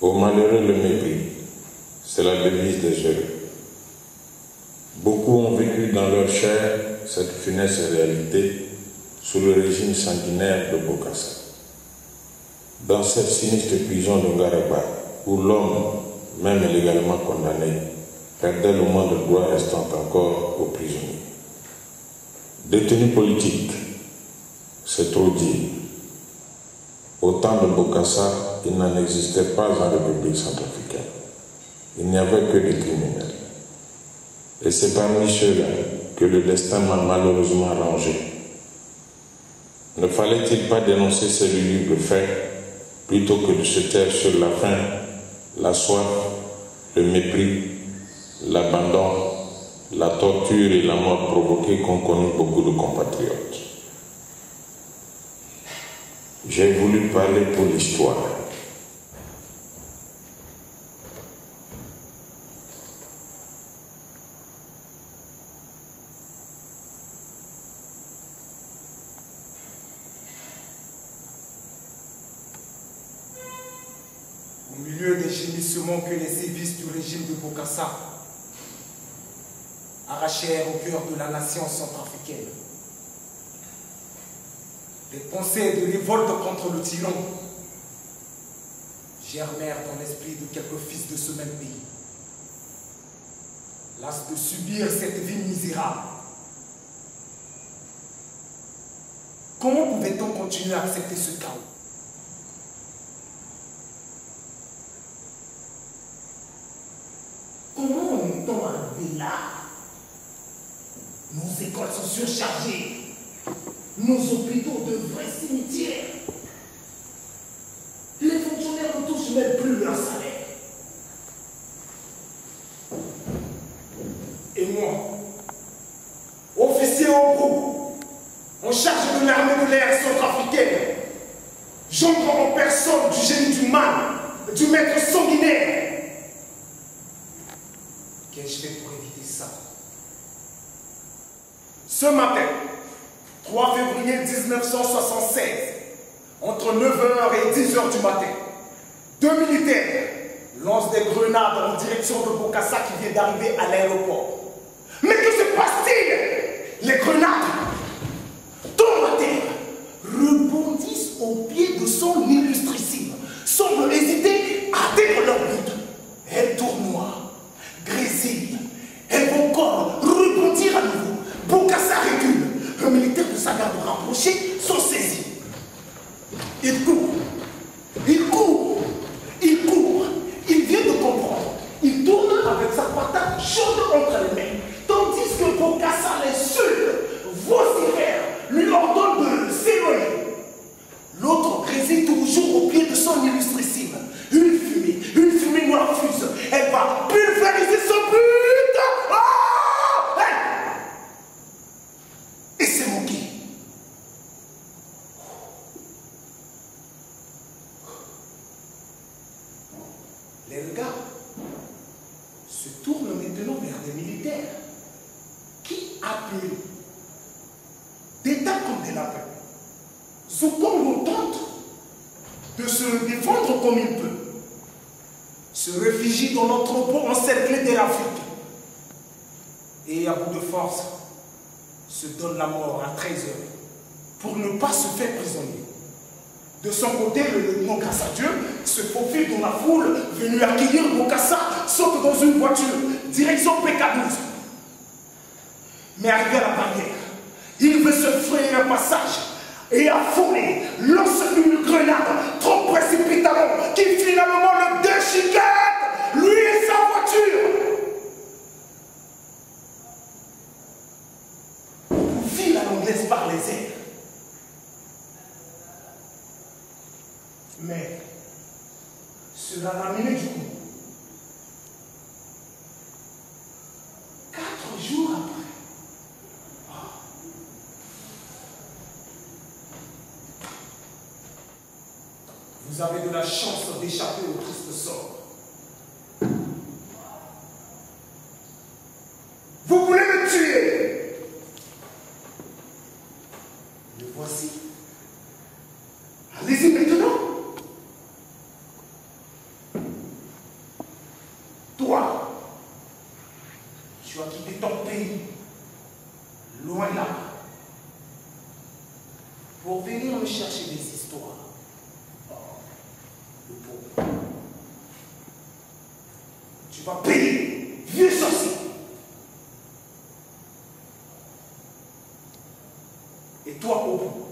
Aux malheureux le mépris, c'est la devise des heureux. Beaucoup ont vécu dans leur chair cette funeste réalité sous le régime sanguinaire de Bokassa. Dans cette sinistre prison de Ngaraba, où l'homme, même légalement condamné, perdait le moins de droits restant encore aux prisonniers. Détenu politique, c'est trop dire. Au temps de Bokassa, il n'en existait pas en République centrafricaine. Il n'y avait que des criminels. Et c'est parmi ceux-là que le destin m'a malheureusement rangé. Ne fallait-il pas dénoncer ces lugubres faits plutôt que de se taire sur la faim, la soif, le mépris, l'abandon, la torture et la mort provoquée qu'ont connu beaucoup de compatriotes? J'ai voulu parler pour l'histoire. Au milieu des gémissements que les sévices du régime de Bokassa arrachèrent au cœur de la nation centrafricaine, des pensées de révolte contre le tyran germèrent dans l'esprit de quelques fils de ce même pays. Las de subir cette vie misérable, comment pouvait-on continuer à accepter ce chaos? Comment en est-on arrivé là? Nos écoles sont surchargées, nos hôpitaux de vrais cimetières. Les fonctionnaires ne touchent même plus leur salaire. Et moi, officier au groupe, en charge de l'armée de l'air centrafricaine, j'entre en personne du génie du mal, du maître sanguinaire. Qu'ai-je fait pour éviter ça? Ce matin, 3 février 1976, entre 9h et 10h du matin, 2 militaires lancent des grenades en direction de Bokassa qui vient d'arriver à l'aéroport. Mais que se passe-t-il? Les grenades tombent à terre, rebondissent au pied de son illustrissime, semblent hésiter à atteindre leur but. Elles tournoient, grésillent, elles vont encore rebondir à nouveau. Bokassa recule. Un militaire de sa garde rapprochée sont saisis. Il court, il court, il court. Il vient de comprendre. Il tourne avec sa patate chaude entre les mains. Tandis que Bokassa les suit, vocifère, lui ordonne de s'éloigner. L'autre grésille toujours au pied de son illustrissime. Une fumée noire fuse. Elle va pulvériser son but. Et c'est moqué. Les regards se tournent maintenant vers des militaires qui, appelés d'état comme des lapins, Zoukong tente de se défendre comme il peut, se réfugie dans l'entrepôt encerclé de l'Afrique et à bout de force se donne la mort à 13h pour ne pas se faire prisonnier. De son côté, le lieutenant Grassadieu se faufile dans la foule venue accueillir Bokassa, saute dans une voiture, direction PK12. Mais arrivé à la barrière, il veut se frayer un passage et affolé, lance une grenade trop précipitamment qui finalement le déchiquette, lui et sa voiture. File à l'anglaise par les airs. Mais cela l'a amené du coup. 4 jours après. Vous avez de la chance d'échapper au triste sort. Vous voulez me tuer? Le voici. Allez-y maintenant. as quitté ton pays, loin là-bas, pour venir me chercher des histoires. Oh, le pauvre. Tu vas payer, vieux sorcier. Et toi, au bout,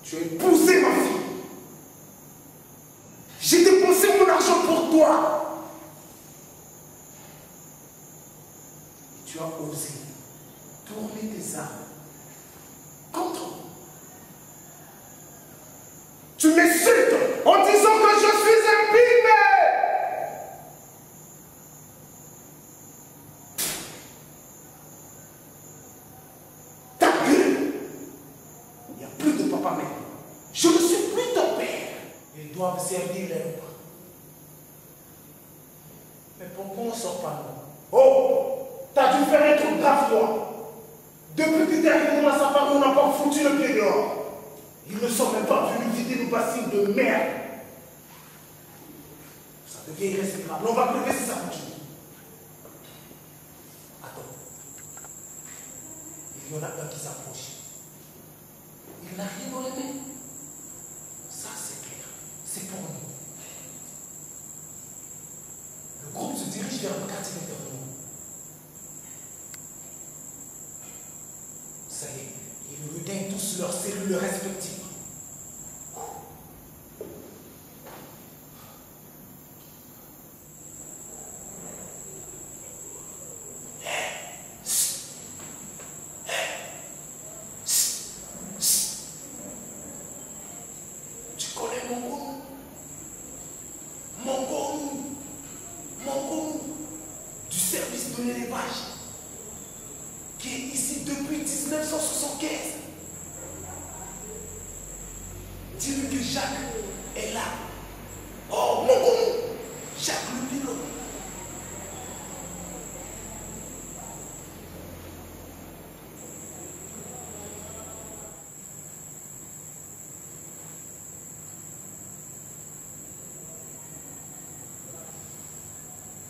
tu as épousé ma fille. J'ai dépensé mon argent pour toi. Et tu as osé tourner tes armes contre moi. Tu m'insultes en disant que je suis un pygmée. Ta gueule. Il n'y a plus de papa maintenant. Je ne suis plus ton père. Ils doivent servir les rois. Mais pourquoi on ne sort pas loin? Oh, t'as dû faire un truc grave, toi. Depuis que t'es arrivé dans sa famille, on n'a pas foutu le pied dehors. Ils ne sont même pas venus vider nos bassines de merde. Ça devient irrespirable. On va pleurer si ça continue. Attends. Il y en a un qui s'approche. Il n'a rien dans les mains. Ça, c'est clair. C'est pour nous. Le groupe se dirige vers le quartier d'internement. Ça y est, ils regagnent tous leurs cellules respectives. Qui est ici depuis 1975. Dis-lui que Jacques est là. Oh, mon con, Jacques le pilote.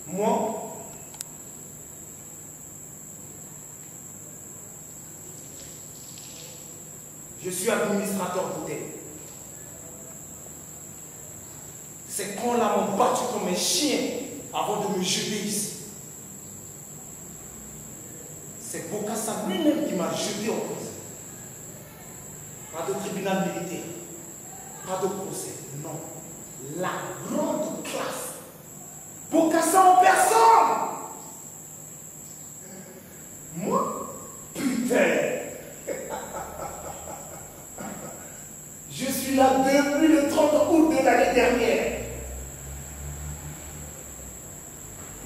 Moi, je suis administrateur d'hôtel. Ces cons-là m'ont battu comme un chien avant de me jeter ici. C'est Bokassa lui-même qui m'a jeté en prison. Pas de tribunal militaire, pas de procès, non. La grande classe. Bokassa en personne. Moi, putain. Je suis là depuis le 30 août de l'année dernière.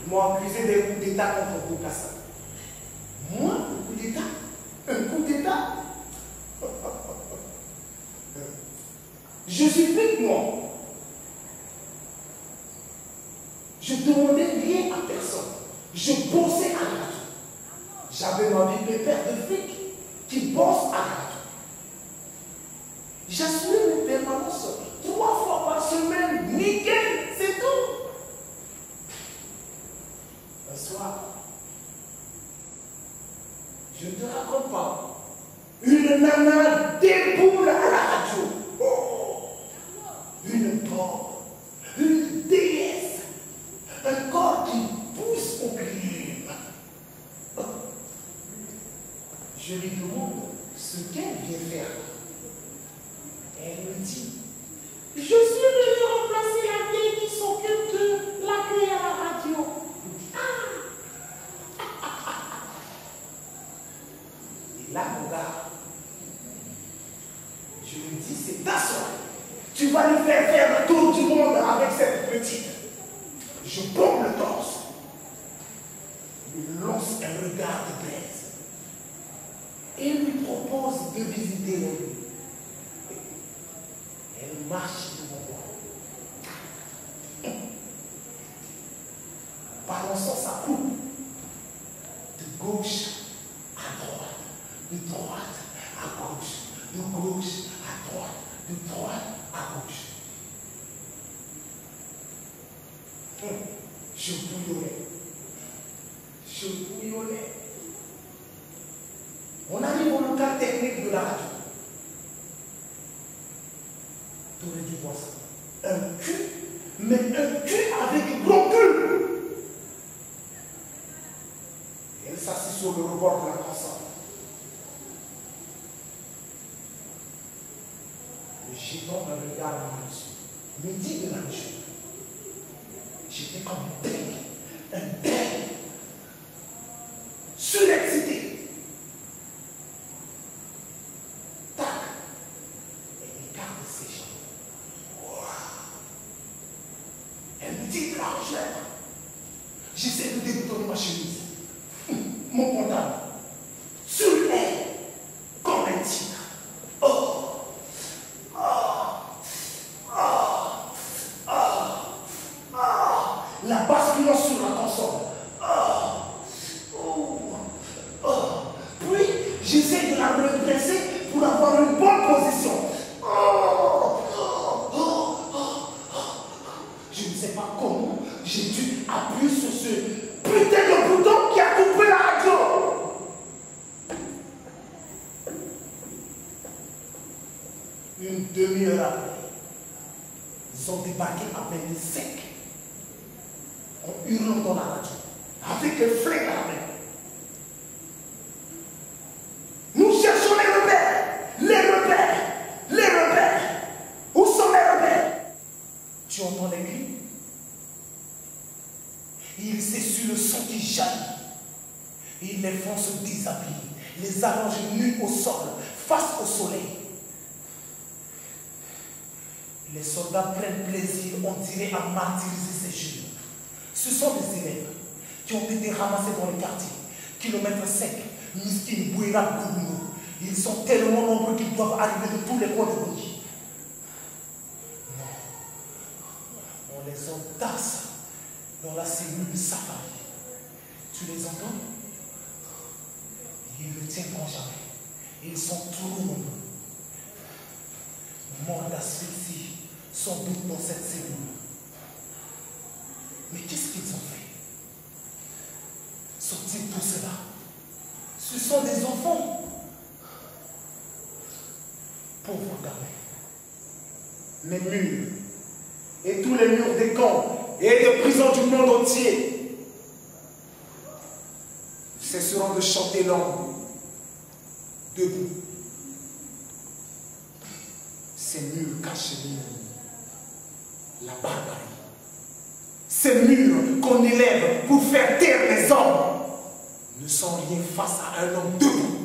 Ils m'ont accusé d'un coup d'État contre Bokassa. Moi, un coup d'État? Un coup d'État? Je suis flic, moi. Je ne demandais rien à personne. Je bossais à la radio. J'avais ma vie de père de flic qui bosse à la radio. J'assumais mes permanences 3 fois par semaine, nickel, c'est tout. Un soir, je ne te raconte pas, une nana déboule à la radio. Oh, une porte, une déesse, un corps qui pousse au crime. Je lui demande ce qu'elle vient faire. Elle me dit, je suis venue remplacer la vieille qui s'occupe de l'accueil à la radio. Et là, mon gars, je lui dis, c'est ta soirée. Tu vas lui faire le tour du monde avec cette petite. Je bombe le torse. Je lui lance un regard de baise. Et lui propose de visiter les lieux. Elle marche devant moi, balançant sa coupe de gauche à droite, de droite à gauche, de gauche à droite, de droite à gauche. Je bouillonnais. Tu aurais dû voir ça. Un cul, mais un cul avec gros cul. Elle s'assit sur le rebord de la console. Le jeton me regarde dans les yeux, me dit de la nature. J'étais comme un dingue, surexcité. Tac, elle écarte ses jambes. Wow. Elle me dit de la rejoindre. J'essaie de déboutonner ma chemise. Mon pantalon. Sur elle, comme un tigre. Oh! La basculant sur la console. Puis, j'essaie de la redresser pour avoir une bonne position. Je ne sais pas comment j'ai dû appuyer sur ce putain de bouton qui a coupé la radio. Une demi-heure après, ils ont débarqué à peine sec. En hurlant dans la radio, avec un flingue à la main. Nous cherchons les rebelles, les rebelles, les rebelles. Où sont les rebelles? Tu entends les cris? Il s'essuie le sang qui jaillit. Il les font se déshabiller, les allonge nus au sol, face au soleil. Les soldats prennent plaisir, on dirait, à martyriser ces jeunes. Ce sont des élèves qui ont été ramassés dans les quartiers, kilomètres secs, Miskin, Bouira, Gourou. Ils sont tellement nombreux qu'ils doivent arriver de tous les coins de pays. Non, on les entasse dans la cellule de safari. Tu les entends? Ils ne tiendront jamais. Ils sont trop nombreux. Morts d'asphyxie, sans doute dans cette cellule. Mais qu'est-ce qu'ils ont fait? Sortir tout cela. Ce sont des enfants. Pauvres gamins. Les murs, et tous les murs des camps et des prisons du monde entier cesseront de chanter l'angle debout. Ces murs cachent la barbarie. Ces murs qu'on élève pour faire taire les hommes ne sont rien face à un homme debout.